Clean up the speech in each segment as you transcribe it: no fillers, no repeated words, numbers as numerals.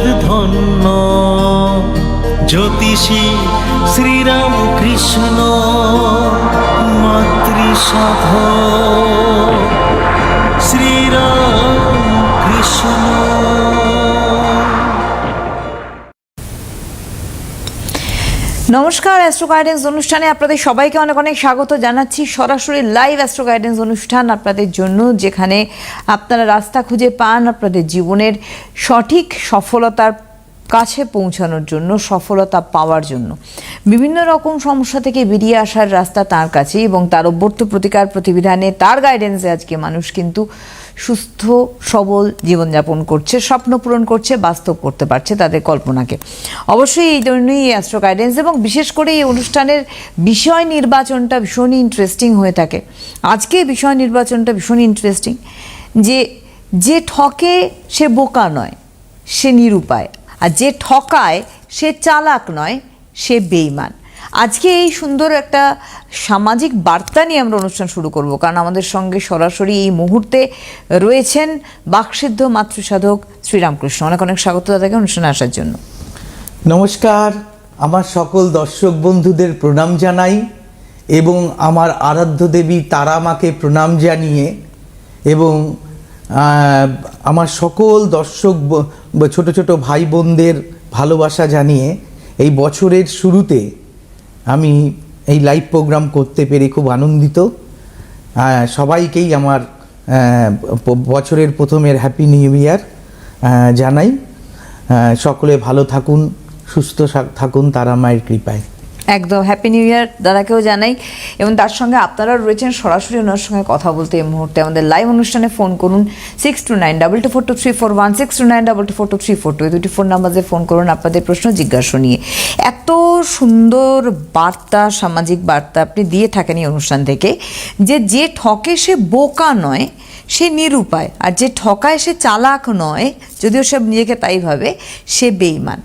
ধন্য জ্যোতিষী শ্রীরাম কৃষ্ণ মাতৃসাধ শ্রীরাম কৃষ্ণ। নমস্কার, অ্যাস্ট্রো গাইডেন্স অনুষ্ঠানে আপনাদের সবাইকে অনেক অনেক স্বাগত জানাচ্ছি। সরাসরি লাইভ অ্যাস্ট্রো গাইডেন্স অনুষ্ঠান আপনাদের জন্য, যেখানে আপনারা রাস্তা খুঁজে পান আপনাদের জীবনের সঠিক সফলতার কাছে পৌঁছানোর জন্য, সফলতা পাওয়ার জন্য। বিভিন্ন রকম সমস্যা থেকে বেরিয়ে আসার রাস্তা তার কাছে, এবং তার অভ্যর্থ প্রতিকার প্রতিবিধানে তার গাইডেন্সে আজকে মানুষ কিন্তু সুস্থ সবল জীবনযাপন করছে, স্বপ্ন পূরণ করছে, বাস্তব করতে পারছে তাদের কল্পনাকে। অবশ্যই এই জন্যই এই অ্যাস্ট্রো গাইডেন্স, এবং বিশেষ করে এই অনুষ্ঠানের বিষয় নির্বাচনটা ভীষণই ইন্টারেস্টিং হয়ে থাকে। আজকে বিষয় নির্বাচনটা ভীষণ ইন্টারেস্টিং, যে ঠকে সে বোকা নয়, সে নিরুপায়, আর যে ঠকায় সে চালাক নয়, সে বেঈমান। আজকে এই সুন্দর একটা সামাজিক বার্তা নিয়ে আমরা অনুষ্ঠান শুরু করব, কারণ আমাদের সঙ্গে সরাসরি এই মুহূর্তে রয়েছেন বাকসিদ্ধ মাতৃসাধক শ্রীরামকৃষ্ণ। অনেক অনেক স্বাগত দাদাকে অনুষ্ঠানে আসার জন্য। নমস্কার, আমার সকল দর্শক বন্ধুদের প্রণাম জানাই, এবং আমার আরাধ্য দেবী তারা মাকে প্রণাম জানিয়ে, এবং আমার সকল দর্শক ছোট ছোট ভাই বোনদের ভালোবাসা জানিয়ে এই বছরের শুরুতে আমি এই লাইভ প্রোগ্রাম করতে পেরে খুব আনন্দিত। সবাইকেই আমার বছরের প্রথমের হ্যাপি নিউ ইয়ার জানাই। সকলে ভালো থাকুন, সুস্থ থাকুন তারা মায়ের কৃপায়। একদম হ্যাপি নিউ ইয়ার দাদাকেও জানাই, এবং তার সঙ্গে আপনারা রয়েছেন সরাসরি ওনার সঙ্গে কথা বলতে। এই মুহূর্তে আমাদের লাইভ অনুষ্ঠানে ফোন করুন 6292242341, 6292242342, এই দুটি ফোন নাম্বারে ফোন করুন আপনাদের প্রশ্ন জিজ্ঞাসা নিয়ে। এত সুন্দর বার্তা, সামাজিক বার্তা আপনি দিয়ে থাকেন এই অনুষ্ঠান থেকে, যে ঠকে সে বোকা নয়, সে নিরুপায়, আর যে ঠকায় সে চালাক নয়, যদিও সে নিজেকে তাই ভাবে, সে বেঈমান।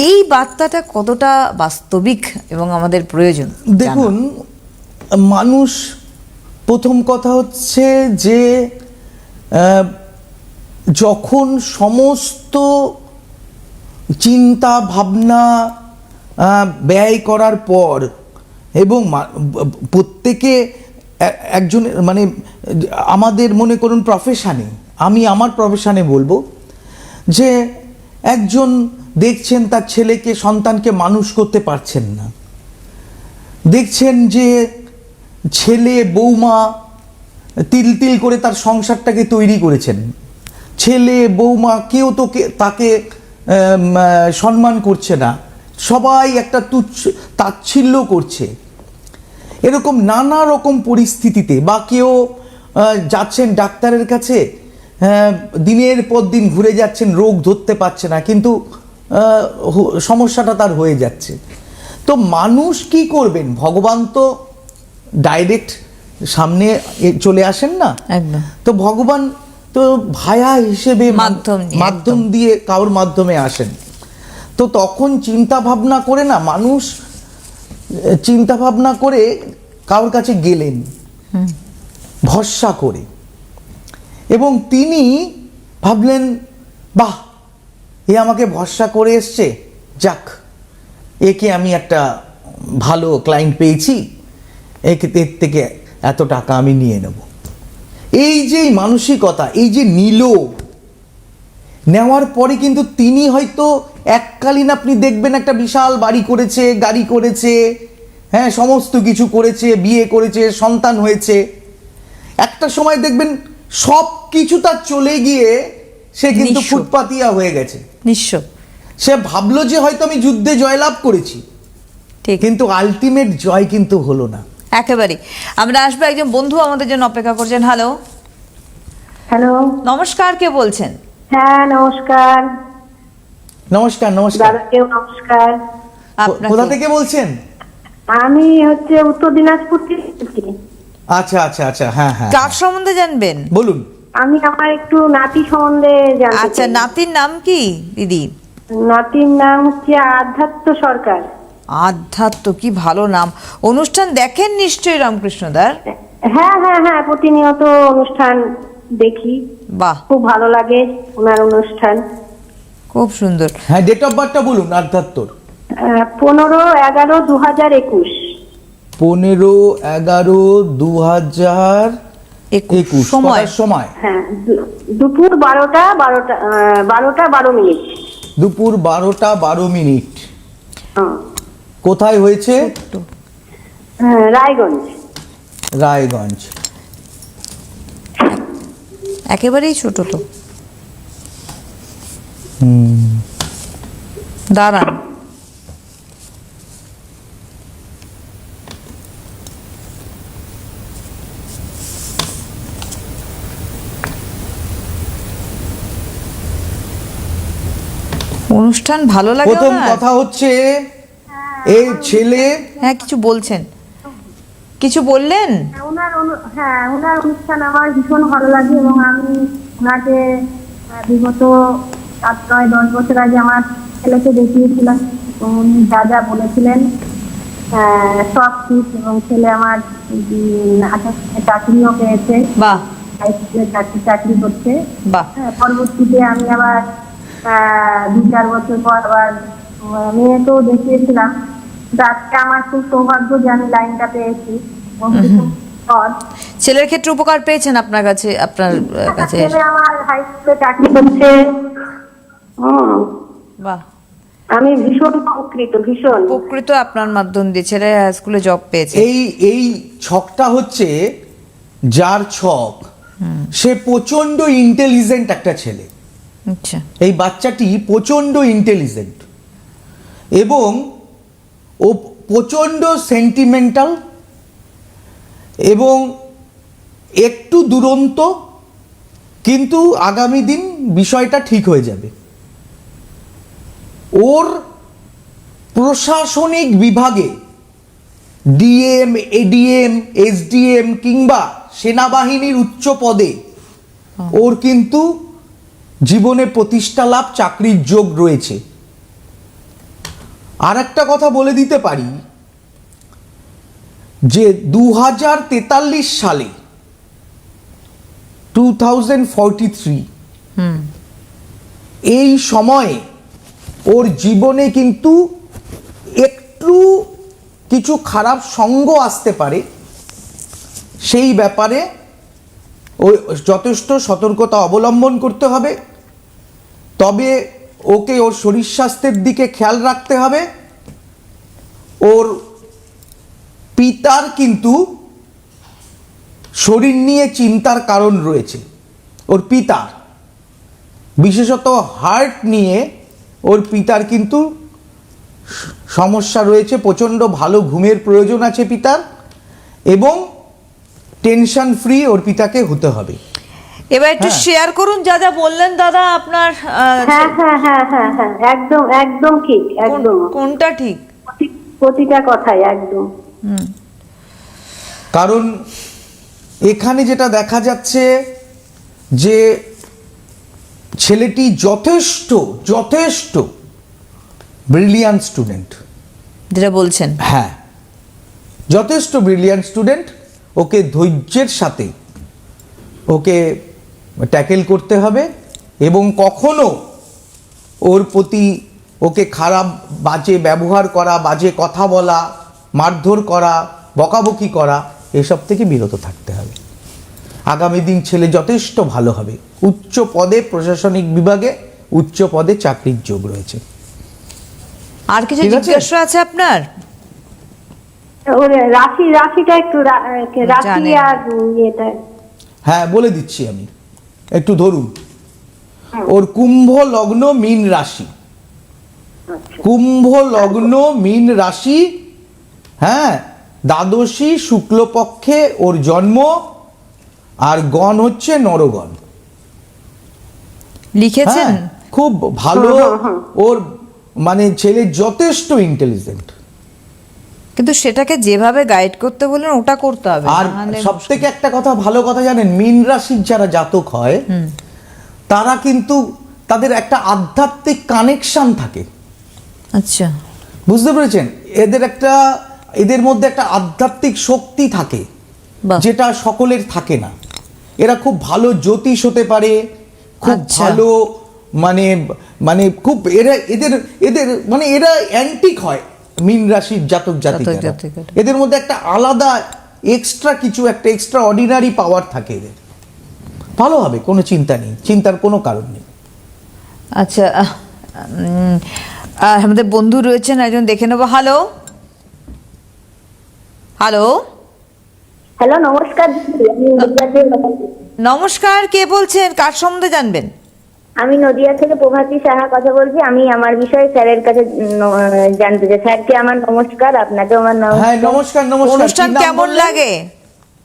এই বার্তাটা কতটা বাস্তবিক এবং আমাদের প্রয়োজন? দেখুন, মানুষ, প্রথম কথা হচ্ছে যে যখন সমস্ত চিন্তা ভাবনা ব্যয় করার পর, এবং প্রত্যেকে একজন মানে আমাদের মনে করুন প্রফেশানে, আমি আমার প্রফেশানে বলবো যে একজন দেখছেন তার ছেলেকে, সন্তানকে মানুষ করতে পারছেন না, দেখছেন যে ছেলে বৌমা তিল তিল করে তার সংসারটাকে তৈরি করেছেন, ছেলে বৌমা কেউ তো তাকে সম্মান করছে না, সবাই একটা তুচ্ছ তাচ্ছিল্য করছে। এরকম নানা রকম পরিস্থিতিতে, বা কেউ যাচ্ছেন ডাক্তারের কাছে, দিনের পর দিন ঘুরে যাচ্ছেন, রোগ ধরতে পারছে না, কিন্তু সমস্যাটা তার হয়ে যাচ্ছে। তো মানুষ কি করবেন? ভগবান তো ডাইরেক্ট সামনে চলে আসেন না, একদম। তো ভগবান তো ভায়া হিসেবে মাধ্যম দিয়ে কারোর মাধ্যমে আসেন। তো তখন চিন্তা ভাবনা করে না, মানুষ চিন্তা ভাবনা করে কারোর কাছে গেলেন ভরসা করে, এবং তিনি ভাবলেন, বাহ, এ আমাকে ভরসা করে এসছে, যাক, একে আমি একটা ভালো ক্লায়েন্ট পেয়েছি, এর থেকে এত টাকা আমি নিয়ে নেব। এই যে মানসিকতা, এই যে নেওয়ার পরে কিন্তু তিনি হয়তো এককালীন আপনি দেখবেন একটা বিশাল বাড়ি করেছে, গাড়ি করেছে, হ্যাঁ, সমস্ত কিছু করেছে, বিয়ে করেছে, সন্তান হয়েছে। একটা সময় দেখবেন সব কিছু তার চলে গিয়ে সে কিন্তু ফুটপাতিয়া হয়ে গেছে, নিঃস্ব। সে ভাবলো যে হয়তো আমি যুদ্ধে জয়লাভ করেছি, কিন্তু আলটিমেট জয় কিন্তু হলো না। একেবারে। আমরা আসবো, একজন বন্ধু আমাদের জন্য অপেক্ষা করছেন। হ্যালো হ্যালো, নমস্কার, কে বলছেন? হ্যাঁ নমস্কার। নমস্কার। নমস্কার, দাদাকেও নমস্কার। কোথা থেকে বলছেন? আমি হচ্ছে উত্তর দিনাজপুর থেকে। আচ্ছা আচ্ছা আচ্ছা, হ্যাঁ হ্যাঁ। কার সম্বন্ধে জানবেন বলুন। আমি আমার একটু নাতি সম্বন্ধে জানতে চাই। আচ্ছা, নাতির নাম কি দিদি? নাতির নাম হচ্ছে আধ্যাত্ম সরকার। আধ্যাত্ম, কি ভালো নাম। অনুষ্ঠান দেখেন নিশ্চয়ই রামকৃষ্ণদার? হ্যাঁ হ্যাঁ হ্যাঁ, প্রতিনিয়ত অনুষ্ঠান দেখি। বাহ, খুব ভালো লাগে ওনার অনুষ্ঠান। খুব সুন্দর। হ্যাঁ, ডেট অফ বার্থটা বলুন আধ্যাত্মর। 15/11/2021। 15/11/2021। সময়? সময় হ্যাঁ, দুপুর 12:12 দুপুর 12:12। হ্যাঁ, কোথায় হয়েছে? রায়গঞ্জ। রায়গঞ্জ। একেবারেই ছোট তো। দাঁড়ান, অনুষ্ঠান ভালো লাগে প্রথম ওনার? কথা হচ্ছে এই ছেলে হ্যাঁ, কিছু বলছেন, কিছু বললেন? ওনার অনুষ্ঠান আমার ভীষণ ভালো লাগে এবং আমি ওনাকে বিগত 7-9-10 বছর আগে আমার ছেলেকে দেখিয়েছিলাম। উনি যা যা বলেছিলেন সব ঠিক, এবং ছেলে আমার চাকরিও পেয়েছে, বাহ হাই স্কুলে চাকরি করছে। বাহ। পরবর্তীতে আমি আবার 2-4 বছর পর আবার মেয়েকেও দেখিয়েছিলাম। কিন্তু আজকে আমার খুব সৌভাগ্য যে আমি লাইনটা পেয়েছি। ছেলের ক্ষেত্রে উপকার পেয়েছেন আপনার কাছে? ছেলে আমার হাই স্কুলে চাকরি করছে। বাহ, আমি ভীষণ ভীষণ উপকৃত আপনার মাধ্যম দিয়ে। ছেলে হাই স্কুলে জব পেয়েছে। এই ছকটা হচ্ছে যার ছক, সে প্রচন্ড ইন্টেলিজেন্ট একটা ছেলে। আচ্ছা, এই বাচ্চাটি প্রচন্ড ইন্টেলিজেন্ট এবং ও প্রচন্ড সেন্টিমেন্টাল এবং একটু দুরন্ত, কিন্তু আগামী দিন বিষয়টা ঠিক হয়ে যাবে। ওর প্রশাসনিক বিভাগে ডিএম, এডিএম, এসডিএম কিংবা সেনাবাহিনীর উচ্চ পদে ওর কিন্তু জীবনে প্রতিষ্ঠা লাভ, চাকরির যোগ রয়েছে। আর একটা কথা বলে দিতে পারি যে 2043 সালে 2043 এই সময়ে ওর জীবনে কিন্তু একটু কিছু খারাপ সঙ্গ আসতে পারে। সেই ব্যাপারে ও যথেষ্ট সতর্কতা অবলম্বন করতে হবে। তবে ওকে ওর শরীর স্বাস্থ্যের দিকে খেয়াল রাখতে হবে। ওর পিতার কিন্তু শরীর নিয়ে চিন্তার কারণ রয়েছে। ওর পিতার বিশেষত হার্ট নিয়ে ওর পিতার কিন্তু সমস্যা রয়েছে। প্রচণ্ড ভালো ঘুমের প্রয়োজন আছে পিতার, এবং টেনশন ফ্রি ওর পিতাকে হতে হবে। এবার একটু শেয়ার করুন যা যা বললেন দাদা আপনার। হ্যাঁ, একদম একদম ঠিক, একদম কোনটা ঠিক? প্রতিটা কথাই একদম। কারণ এখানে যেটা দেখা যাচ্ছে যে ছেলেটি যথেষ্ট যথেষ্ট ব্রিলিয়ান্ট স্টুডেন্ট। যেটা বলছেন, হ্যাঁ, যথেষ্ট ব্রিলিয়ান্ট স্টুডেন্ট। ওকে ধৈর্যের সাথে ওকে ট্যাকেল করতে হবে এবং কখনো ওর প্রতি ওকে খারাপ বাজে ব্যবহার করা, বাজে কথা বলা, মারধর করা, বকাবকি করা, এসব থেকে বিরত থাকতে হবে। আগামী দিন ছেলে যথেষ্ট ভালো হবে। উচ্চ পদে, প্রশাসনিক বিভাগে উচ্চ পদে চাকরির যোগ রয়েছে। আর কিছু ঠিক আছে? জিজ্ঞাসা আছে আপনার? ওর রাশিটা একটু রাশি জানেন। আর ইয়েটা। হ্যাঁ, বলে দিচ্ছি আমি, একটু ধরুন। ওর কুম্ভ লগ্ন মীন রাশি। কুম্ভ লগ্ন মীন রাশি, হ্যাঁ, দ্বাদশী শুক্লপক্ষে ওর জন্ম, আর গণ হচ্ছে নরগণ। লিখেছেন? হ্যাঁ, খুব ভালো। ওর মানে ছেলে যথেষ্ট ইন্টেলিজেন্ট, কিন্তু সেটাকে যেভাবে গাইড করতে বলেন ওটা করতে হবে। আর নাহলে সব থেকে একটা কথা, ভালো কথা জানেন, মীন রাশির যারা জাতক হয় তারা কিন্তু তাদের একটা আধ্যাত্মিক কানেকশন থাকে। আচ্ছা, বুঝতে পেরেছেন? এদের মধ্যে একটা আধ্যাত্মিক শক্তি থাকে, বাহ। যেটা সকলের থাকে না। এরা খুব ভালো জ্যোতিষ হতে পারে, খুব আচ্ছা। ভালো মানে মানে খুব এরা এদের এদের মানে এরা অ্যান্টিক হয় মীন রাশির জাতক জাতিকারা। জাতিকারা। এদের মধ্যে একটা আলাদা এক্সট্রা কিছু একটা এক্সট্রা অর্ডিনারি পাওয়ার থাকে এদের। ভালো হবে, কোনো চিন্তা নেই, চিন্তার কোনো কারণ নেই। আচ্ছা আমাদের বন্ধু রয়েছেন একজন, দেখে নেবো। হ্যালো হ্যালো হ্যালো, নমস্কার দিদি। আমি নদিয়া থেকে কথা বলছি। নমস্কার, কে বলছেন, কার সম্বন্ধে জানবেন? আমি নদিয়া থেকে প্রভাতী সাহা কথা বলছি। আমি আমার বিষয়ে স্যারের কাছে জানতে চাই। স্যারকে আমার নমস্কার, আপনাকে আমার হ্যাঁ, নমস্কার। নমস্কার নমস্কার। অনুষ্ঠান কি নাম কেমন বললেন? লাগে?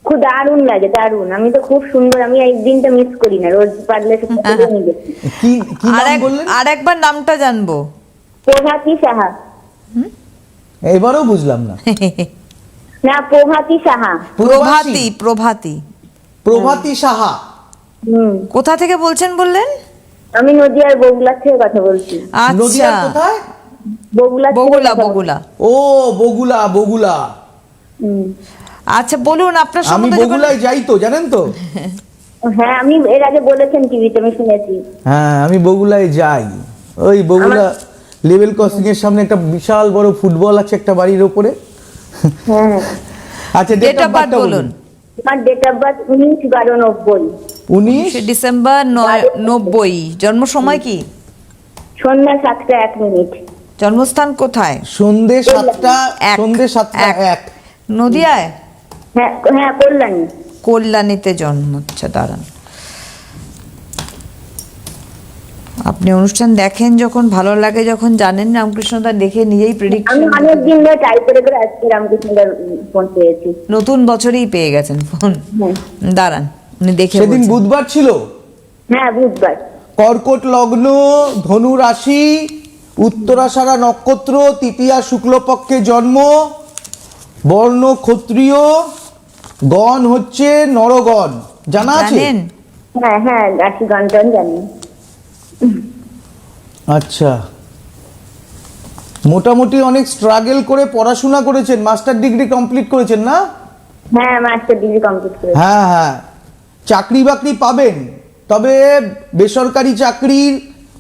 খুব দারুণ লাগে, দারুণ। আমি তো খুব সুন্দর, আমি এই দিনটা মিস করি না, রোজ পারলে সেটা নিয়ে দেখি। কি কি নাম বললেন? আর একবার নামটা জানবো। প্রভাতী সাহা। এবারও বুঝলাম না। না, প্রভাতী সাহা। প্রভাতী প্রভাতী প্রভাতী সাহা। কোথা থেকে বলছেন বললেন? আমি নদিয়ার বগুলা থেকে কথা বলছি। আচ্ছা, নদিয়ার কোথায়? বগুলা থেকে বগুলা কথা বলছি। বগুলা। ও বগুলা, বগুলা। হুম। আচ্ছা বলুন আপনার আমি সম্বন্ধে যখন- বগুলায় যাই তো, জানেন তো? হ্যাঁ, আমি এর আগে বলেছেন টিভিতে, আমি শুনেছি। হ্যাঁ, আমি বগুলায় যাই। ওই বগুলা লেভেল ক্রসিং এর সামনে একটা বিশাল বড় ফুটবল আছে একটা বাড়ির ওপরে। হ্যাঁ, আচ্ছা, ডেট অফ বার্থ বলুন। আমার ডেট অফ বার্থ 19/12/90। 19 ডিসেম্বর 90। জন্ম সময় কি? সন্ধ্যা 7:01। জন্মস্থান কোথায়? সন্ধে 7টা, এক। সন্ধে 7টা এক। 1। নদিয়ায়? হ্যাঁ হ্যাঁ, কল্যাণী। কল্যাণীতে জন্ম। আচ্ছা দাঁড়ান, আপনি অনুষ্ঠান দেখেন যখন, ভালো লাগে যখন, জানেন রামকৃষ্ণদা, দেখে নিজেই আমি প্রেডিকশন, অনেক দিন ধরে ট্রাই করে করে আজকে রামকৃষ্ণদার ফোন পেয়েছি। নতুন বছরেই পেয়ে গেছেন ফোন। হ্যাঁ। দাঁড়ান উনি দেখে সেদিন বলছেন। বুধবার ছিল। হ্যাঁ, বুধবার। কর্কট লগ্ন, ধনু রাশি, উত্তরাষাঢ়া নক্ষত্র, তৃতীয়া শুক্লপক্ষে জন্ম, বর্ণ ক্ষত্রিয়, গণ হচ্ছে নরগণ। জানা আছে? জানেন? হ্যাঁ হ্যাঁ, রাশি গানটান জানি। আচ্ছা, মোটামুটি অনেক স্ট্রাগল করে পড়াশোনা করেছেন, মাস্টার ডিগ্রি কমপ্লিট করেছেন না? হ্যাঁ, মাস্টার ডিগ্রি কমপ্লিট করেছি। হ্যাঁ হ্যাঁ, চাকরি বাকরি পাবেন, তবে বেসরকারি চাকরির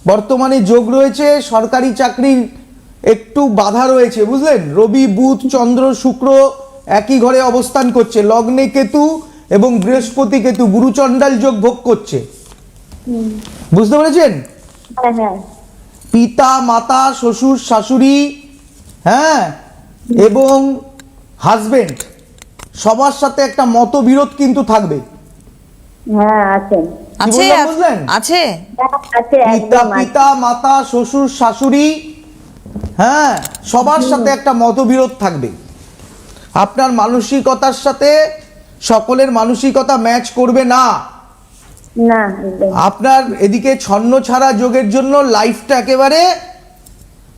বর্তমানে যোগ রয়েছে, সরকারি চাকরির একটু বাধা রয়েছে, বুঝলেন? রবি, বুধ, চন্দ্র, শুক্র একই ঘরে অবস্থান করছে, লগ্নে কেতু এবং বৃহস্পতি কেতু গুরুচণ্ডাল যোগ ভোগ করছে। বুঝতে পেরেছেন? হ্যাঁ হ্যাঁ। পিতা, মাতা, শ্বশুর, শাশুড়ি, হ্যাঁ, এবং হাজবেন্ড সবার সাথে একটা মতবিরোধ কিন্তু থাকবে। হ্যাঁ, আছেন। কি আছে বললাম বুঝলেন? আছে। হ্যাঁ, আছে, পিতা, একদম আছে। পিতা, মাতা, শ্বশুর, শাশুড়ি, হ্যাঁ, সবার সাথে একটা মতবিরোধ থাকবে। আপনার মানসিকতার সাথে সকলের মানসিকতা ম্যাচ করবে না। না, একদম। আপনার এদিকে ছন্ন ছাড়া যোগের জন্য লাইফটা একেবারে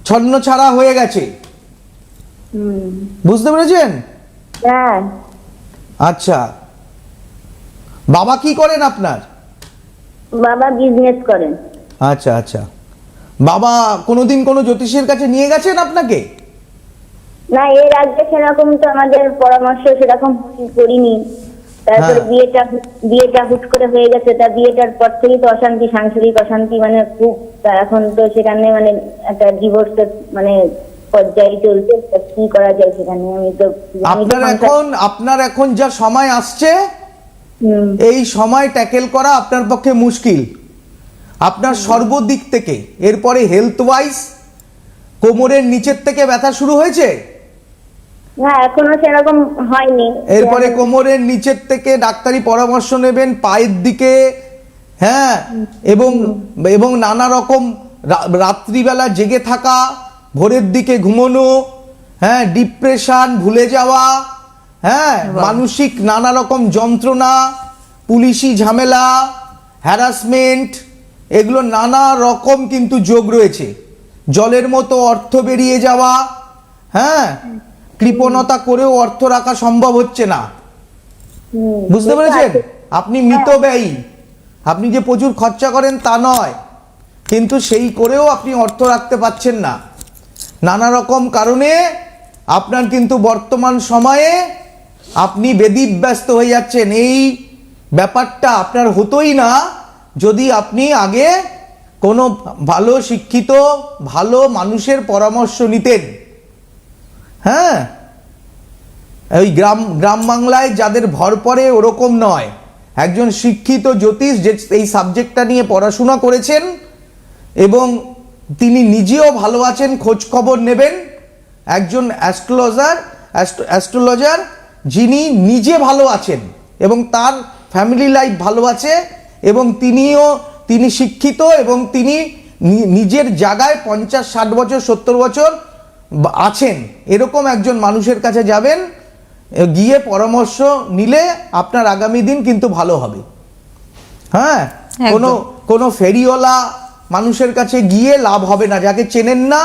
ছন্ন ছাড়া হয়ে গেছে। হুম। বুঝতে পেরেছেন? হ্যাঁ, আচ্ছা, বাবা কি করেন আপনার? বাবা বিজনেস করেন। আচ্ছা আচ্ছা, বাবা কোনোদিন কোনো জ্যোতিষের কাছে নিয়ে গেছেন আপনাকে? না, এর আগে সেরকম তো আমাদের পরামর্শ সেরকম করিনি। তারপরে হ্যাঁ। বিয়েটা হুট করে হয়ে গেছে। তা বিয়েটার পর থেকেই তো অশান্তি, সাংসারিক অশান্তি, মানে খুব। তা এখন তো সেখানে মানে একটা ডিভোর্সের মানে পর্যায়ে চলছে। তা কি করা যায় সেখানে? আমি তো আপনার এখন যা সময় আসছে, হুম। এই সময় ট্যাকেল করা আপনার পক্ষে মুশকিল। আপনার সর্বদিক থেকে, এরপরে হেলথ ওয়াইজ কোমরের নিচের থেকে ব্যথা শুরু হয়েছে, না, এখনো সেরকম হয়নি। এরপরে কোমরের নিচের থেকে ডাক্তারি পরামর্শ নেবেন, পায়ের দিকে, হ্যাঁ, এবং নানা রকম রাত্রিবেলা জেগে থাকা, ভোরের দিকে ঘুমানো, হ্যাঁ, ডিপ্রেশন, ভুলে যাওয়া, হ্যাঁ, মানসিক নানা রকম যন্ত্রণা, পুলিশি ঝামেলা, হ্যারাসমেন্ট, এগুলো নানা রকম কিন্তু যোগ রয়েছে। জলের মতো অর্থ বেরিয়ে যাওয়া, হ্যাঁ, কৃপণতা করেও অর্থ রাখা সম্ভব হচ্ছে না। হুম, বুঝতে সেটা পেরেছেন? আছে। আপনি মিতব্যয়ী, আপনি যে প্রচুর খরচা করেন তা নয়, কিন্তু সেই করেও আপনি অর্থ রাখতে পাচ্ছেন না। নানা রকম কারণে আপনার কিন্তু বর্তমান সময়ে আপনি ব্যতিব্যস্ত হয়ে যাচ্ছেন। এই ব্যাপারটা আপনার হতোই না যদি আপনি আগে কোনো ভালো শিক্ষিত ভালো মানুষের পরামর্শ নিতেন। হ্যাঁ, ওই গ্রাম বাংলায় যাদের ভর পড়ে ওরকম নয়, একজন শিক্ষিত জ্যোতিষ যে এই সাবজেক্টটা নিয়ে পড়াশোনা করেছেন এবং তিনি নিজেও ভালো আছেন, খোঁজ খবর নেবেন, একজন অ্যাস্ট্রোলজার যিনি নিজে ভালো আছেন এবং তার ফ্যামিলি লাইফ ভালো আছে এবং তিনি শিক্ষিত এবং তিনি নিজের জায়গায় 50-60 বছর 70 বছর আছেন, এরকম একজন মানুষের কাছে যাবেন, গিয়ে পরামর্শ নিলে আপনার আগামী দিন কিন্তু ভালো হবে। হ্যাঁ, কোনো ফেরিওয়ালা মানুষের কাছে গিয়ে লাভ হবে না, যাকে চেনেন না,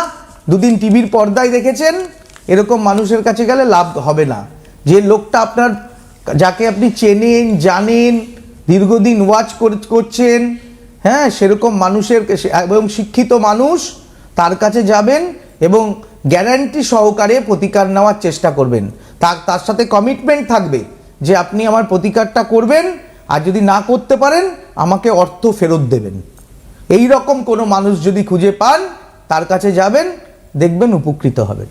দুদিন টিভির পর্দায় দেখেছেন, এরকম মানুষের কাছে গেলে লাভ হবে না। যে লোকটা আপনার, যাকে আপনি চেনেন জানেন, দীর্ঘদিন ওয়াচ করছেন, হ্যাঁ, সেরকম মানুষের এবং শিক্ষিত মানুষ, তার কাছে যাবেন এবং গ্যারান্টি সহকারে প্রতিকার নেওয়ার চেষ্টা করবেন। তার সাথে কমিটমেন্ট থাকবে যে আপনি আমার প্রতিকারটা করবেন, আর যদি না করতে পারেন আমাকে অর্থ ফেরত দেবেন। এই রকম কোনো মানুষ যদি খুঁজে পান তার কাছে যাবেন, দেখবেন উপকৃত হবেন।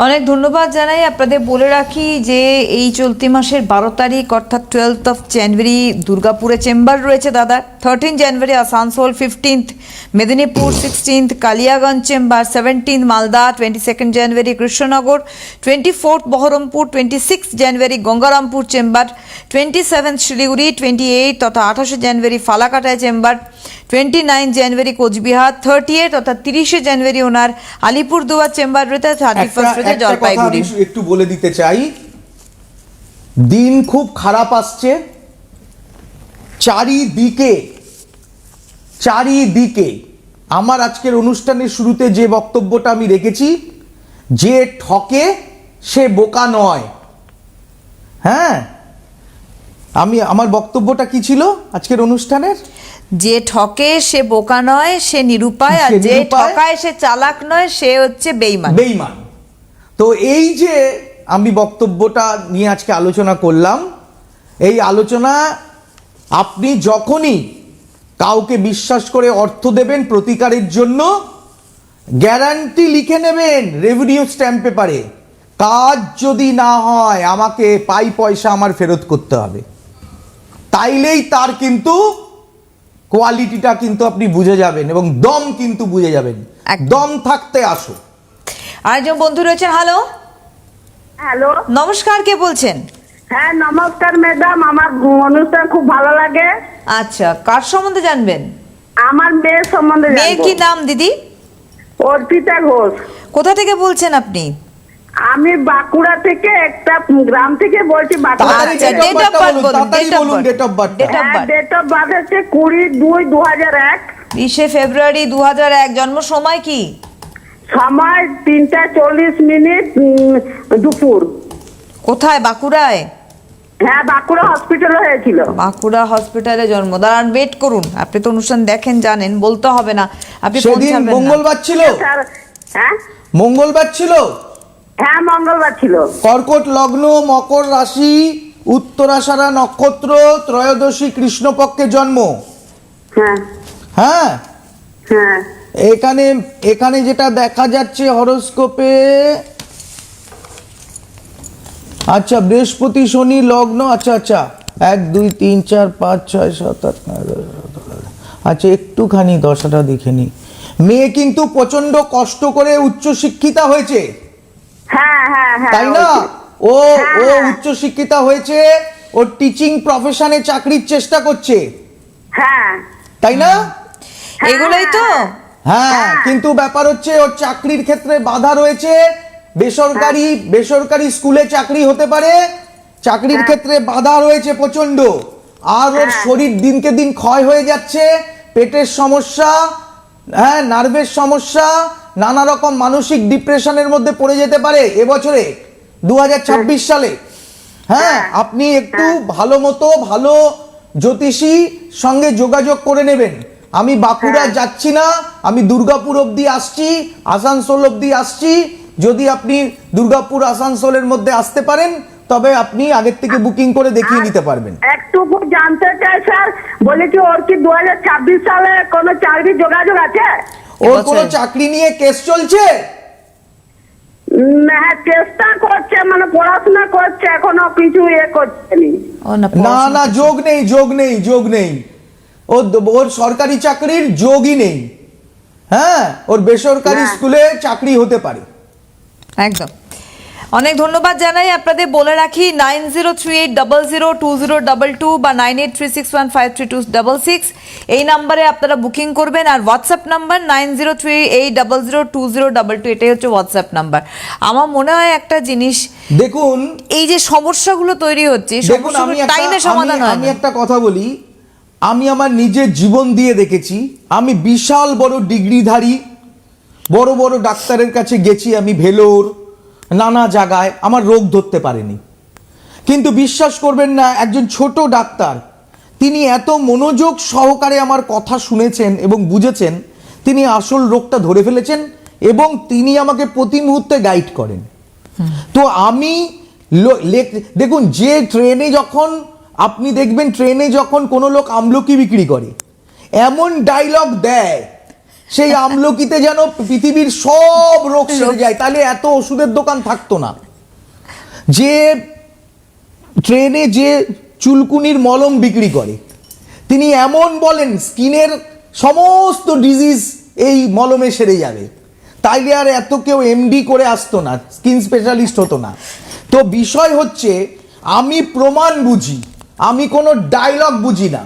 অনেক ধন্যবাদ জানাই। আপনাদের বলে রাখি যে এই চলতি মাসের 12 তারিখ অর্থাৎ 12th জানুয়ারি দুর্গাপুরে চেম্বার রয়েছে দাদা, 13 জানুয়ারি Asansol, 15th Medinipur, 16th Kaliaganj chamber, 17th Malda, 22nd জানুয়ারি কৃষ্ণনগর, 24th বহরমপুর, 26th জানুয়ারি গঙ্গারামপুর চেম্বার, 27th শিলিগুড়ি, 28 তথা 28 জানুয়ারি ফালাকাটায় চেম্বার, 29 জানুয়ারি কোচবিহার, 30 অর্থাৎ 30 জানুয়ারি ওনার আলিপুরদুয়ার চেম্বার রয়েছে, 31 রয়েছে জলপাইগুড়ি। একটু বলে দিতে চাই, দিন খুব খারাপ আসছে, চারিদিকে আমার আজকের অনুষ্ঠানের শুরুতে যে বক্তব্যটা আমি রেখেছি, যে ঠকে সে বোকা নয়। হ্যাঁ, আমার বক্তব্যটা কি ছিল আজকের অনুষ্ঠানের? যে ঠকে সে বোকা নয়, সে নিরুপায়, আর যে ঠকায় সে চালাক নয়, সে হচ্ছে বেঈমান। তো এই যে আমি বক্তব্যটা নিয়ে আজকে আলোচনা করলাম, এই আলোচনা আপনি যখনই কাউকে বিশ্বাস করে অর্থ দেবেন প্রতিকারের জন্য, গ্যারান্টি লিখে নেবেন রেভিনিউ স্ট্যাম্প পেপারে, কাজ যদি না হয় আমাকে পয়সা আমার ফেরত করতে হবে। তাইলেই তার কিন্তু কোয়ালিটিটা কিন্তু আপনি বুঝে যাবেন এবং দম কিন্তু বুঝে যাবেন। দম থাকতে আসো। আরেকজন বন্ধু রয়েছেন। হ্যালো হ্যালো, নমস্কার, কে বলছেন? হ্যাঁ নমস্কার ম্যাডাম, আমার অনুষ্ঠান খুব ভালো লাগে। আচ্ছা, কার সম্বন্ধে জানবেন? আমার মেয়ের সম্বন্ধে মেয়ের জানবো। কি নাম দিদি? অর্পিতা ঘোষ। কোথা থেকে বলছেন আপনি? আমি বাঁকুড়া থেকে, একটা গ্রাম থেকে বলছি। আচ্ছা, ডেট অফ বার্থ বলুন। Date of birth date of birth হচ্ছে 20/2/2001। 20 ফেব্রুয়ারি 2001। জন্ম সময় কি? সময় 3:40 দুপুর। কোথায়? বাঁকুড়ায়? হ্যাঁ, বাঁকুড়া হসপিটালে হয়েছিল। বাঁকুড়া হসপিটালে জন্ম। দাঁড়ান, ওয়েট করুন। আপনি তো অনুষ্ঠান দেখেন, জানেন, বলতে হবে না। আপনি সেদিন মঙ্গলবার ছিল? হ্যাঁ, মঙ্গলবার ছিল। হ্যাঁ মঙ্গলবার ছিল। কর্কট লগ্ন, মকর রাশি, উত্তরাষাঢ়া নক্ষত্র, ত্রয়োদশী কৃষ্ণপক্ষে জন্ম। হ্যাঁ হ্যাঁ, হ্যাঁ। এখানে যেটা দেখা যাচ্ছে হরোস্কোপে, আচ্ছা বৃহস্পতি শনি লগ্ন, আচ্ছা 1 2 3 4 5 6 7 8 9 10। আচ্ছা একটুখানি দশাটা দেখে নি। মেয়ে কিন্তু প্রচন্ড কষ্ট করে উচ্চশিক্ষিতা হয়েছে। হ্যাঁ হ্যাঁ হ্যাঁ, তাই না? ও উচ্চশিক্ষিতা হয়েছে, ও টিচিং প্রফেশনে চাকরির চেষ্টা করছে। হ্যাঁ, তাই না? এগুলোই তো। হ্যাঁ, কিন্তু ব্যাপার হচ্ছে ওর চাকরির ক্ষেত্রে বাধা রয়েছে। বেসরকারি স্কুলে চাকরি হতে পারে, চাকরির ক্ষেত্রে বাধা রয়েছে প্রচন্ড। আর ওর শরীর দিনকে দিন ক্ষয় হয়ে যাচ্ছে, পেটের সমস্যা, হ্যাঁ নার্ভের সমস্যা, নানা রকম মানসিক ডিপ্রেশনের মধ্যে পড়ে যেতে পারে এবছরে 2026 সালে। হ্যাঁ, আপনি একটু ভালো জ্যোতিষী সঙ্গে যোগাযোগ করে নেবেন। আমি বাঁকুড়া যাচ্ছি না, আমি দুর্গাপুর অবধি আসছি, আসানসোল অবধি আসছি। যদি আপনি দুর্গাপুর আসানসোলের মধ্যে আসতে পারেন, তবে আপনি আগের থেকে বুকিং করে দেখিয়ে নিতে পারবেন। একটুকু জানতে চাই স্যার, বলে কি ওর কি 2026 সালে কোনো চাকরি যোগাযোগ আছে? ওর এবছর? কোনো চাকরি নিয়ে কেস চলছে? হ্যাঁ, চেষ্টা করছে, মানে পড়াশোনা করছে, এখনো কিছু করছেনি। ও না, না পড়াশোনা না, যোগ নেই। ওর সরকারি চাকরির যোগই নেই। হ্যাঁ, ওর বেসরকারি হ্যাঁ। স্কুলে চাকরি হতে পারে। একদম। অনেক ধন্যবাদ জানাই আপনাদের। বলে রাখি 9038002022 বা 9836153266 এই নাম্বারে আপনারা বুকিং করবেন। আর হোয়াটসঅ্যাপ নাম্বার 9038002022, এটাই হচ্ছে হোয়াটসঅ্যাপ নাম্বার। আমার মনে হয় একটা জিনিস, দেখুন এই যে সমস্যাগুলো তৈরি হচ্ছে, দেখুন আমি টাইমে সমাধান হয় আমি না। একটা কথা বলি, আমি আমার নিজের জীবন দিয়ে দেখেছি। আমি বিশাল বড় ডিগ্রিধারী বড় বড় ডাক্তারের কাছে গেছি, আমি ভেলোর নানা জায়গায়, আমার রোগ ধরতে পারেনি। কিন্তু বিশ্বাস করবেন না, একজন ছোট ডাক্তার, তিনি এত মনোযোগ সহকারে আমার কথা শুনেছেন এবং বুঝেছেন, তিনি আসল রোগটা ধরে ফেলেছেন এবং তিনি আমাকে প্রতি মুহূর্তে গাইড করেন। তো আমি দেখুন, যে ট্রেনে যখন আপনি দেখবেন, ট্রেনে যখন কোনো লোক আমলকি বিক্রি করে, এমন ডায়লগ দেয়, সেই আমলকিতে যেন পৃথিবীর সব রোগ সেরে যায়, তাহলে এত ওষুধের দোকান থাকতো না। যে ট্রেনে যে চুলকুনির মলম বিক্রি করে, তিনি এমন বলেন স্কিনের সমস্ত ডিজিজ এই মলমে সেরে যাবে, তাইলে আর এত কেউ এমডি করে আসতো না, স্কিন স্পেশালিস্ট হতো না। তো বিষয় হচ্ছে, আমি প্রমাণ বুঝি, আমি কোনো ডায়লগ বুঝি না।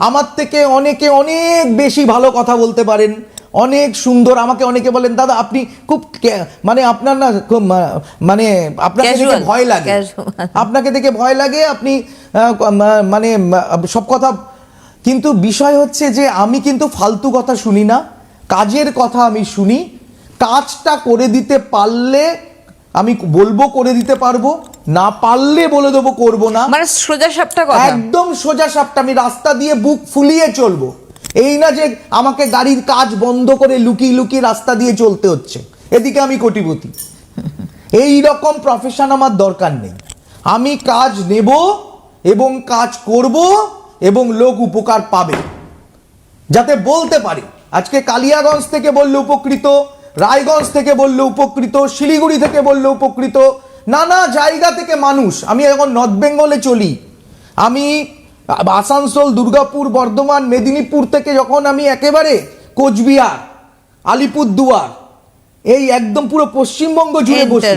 আমার থেকে অনেকে অনেক বেশি ভালো কথা বলতে পারেন, অনেক সুন্দর। আমাকে অনেকে বলেন, দাদা আপনি খুব মানে আপনার না খুব মানে আপনাকে দেখে Casual, ভয় লাগে, casual। আপনাকে দেখে ভয় লাগে, আপনি মানে সব কথা। কিন্তু বিষয় হচ্ছে যে আমি কিন্তু ফালতু কথা শুনি না, কাজের কথা আমি শুনি। কাজটা করে দিতে পারলে আমি বলবো করে দিতে পারবো, না পারলে বলে দেবো করবো না। মানে সোজা সাপটা কথা। একদম সোজা সাপটা। আমি রাস্তা দিয়ে বুক ফুলিয়ে চলবো, এই না যে আমাকে গাড়ির কাজ বন্ধ করে লুকিয়ে লুকিয়ে রাস্তা দিয়ে চলতে হচ্ছে, এদিকে আমি কোটিপতি। এই রকম প্রফেশন আমার দরকার নেই। আমি কাজ নেব এবং কাজ করব এবং লোক উপকার পাবে, যাতে বলতে পারে আজকে কালিয়াগঞ্জ থেকে বললে উপকৃত, রায়গঞ্জ থেকে বললে উপকৃত, শিলিগুড়ি থেকে বললে উপকৃত, নানা জায়গা থেকে মানুষ। আমি এখন নর্থ বেঙ্গলে চলি, আমি আসানসোল, দুর্গাপুর, বর্ধমান, মেদিনীপুর থেকে যখন আমি একেবারে কোচবিহার, আলিপুরদুয়ার, এই একদম পুরো পশ্চিমবঙ্গ জুড়ে বসি,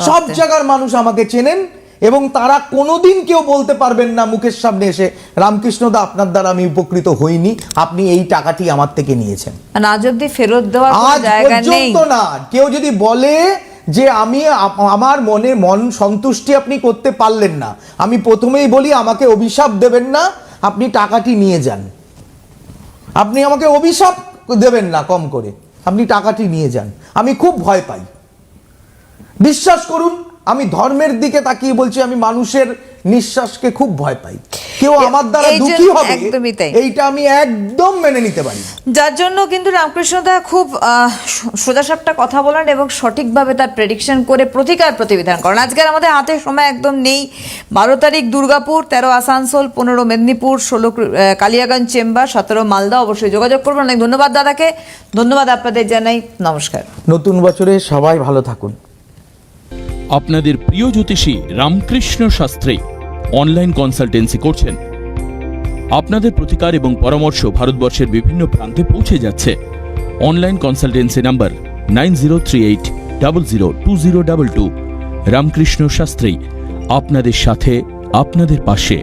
সব জায়গার মানুষ আমাকে চেনেন এবং তারা কোনোদিন কেউ বলতে পারবেন না মুখের সামনে এসে, রামকৃষ্ণদা আপনার দ্বারা আমি উপকৃত হইনি, আপনি এই টাকাটি আমার থেকে নিয়েছেন। আজ অবধি ফেরত দেওয়ার কোনো আজ জায়গা নেই। পর্যন্ত না। কেউ যদি বলে যে আমি আমার মন সন্তুষ্টি আপনি করতে পারলেন না, আমি প্রথমেই বলি আমাকে অভিশাপ দেবেন না, আপনি টাকাটি নিয়ে যান। আপনি আমাকে অভিশাপ দেবেন না কম করে, আপনি টাকাটি নিয়ে যান। আমি খুব ভয় পাই, বিশ্বাস করুন। আমি ধর্মের দিকে তাকিয়ে বলছি, আমি মানুষের নিঃশ্বাসকে খুব ভয় পাই। কেউ আমার দ্বারা দুঃখী হবে, একদমই তাই। এইটা আমি একদম মেনে নিতে পারি। যার জন্য কিন্তু রামকৃষ্ণদা খুব সোজাসাপটা কথা বলেন এবং সঠিকভাবে তার প্রেডিকশন করে প্রতিকার প্রতিবিধান করেন। আজকের আমাদের হাতে সময় একদম নেই। 12 তারিখ দুর্গাপুর, 13 আসানসোল, 15 মেদিনীপুর, 16 কালিয়াগঞ্জ চেম্বার, 17 মালদা। অবশ্যই যোগাযোগ করবেন। অনেক ধন্যবাদ দাদাকে, ধন্যবাদ আপনাদের জানাই, নমস্কার। নতুন বছরে সবাই ভালো থাকুন। আপনাদের প্রিয় জ্যোতিষী রামকৃষ্ণ শাস্ত্রী অনলাইন কনসালটেন্সি করছেন। আপনাদের প্রতিকার এবং পরামর্শ ভারতবর্ষের বিভিন্ন প্রান্তে পৌঁছে যাচ্ছে। Online consultancy number 9038002022। Ramakrishna Shastri আপনাদের সাথে, আপনাদের পাশে।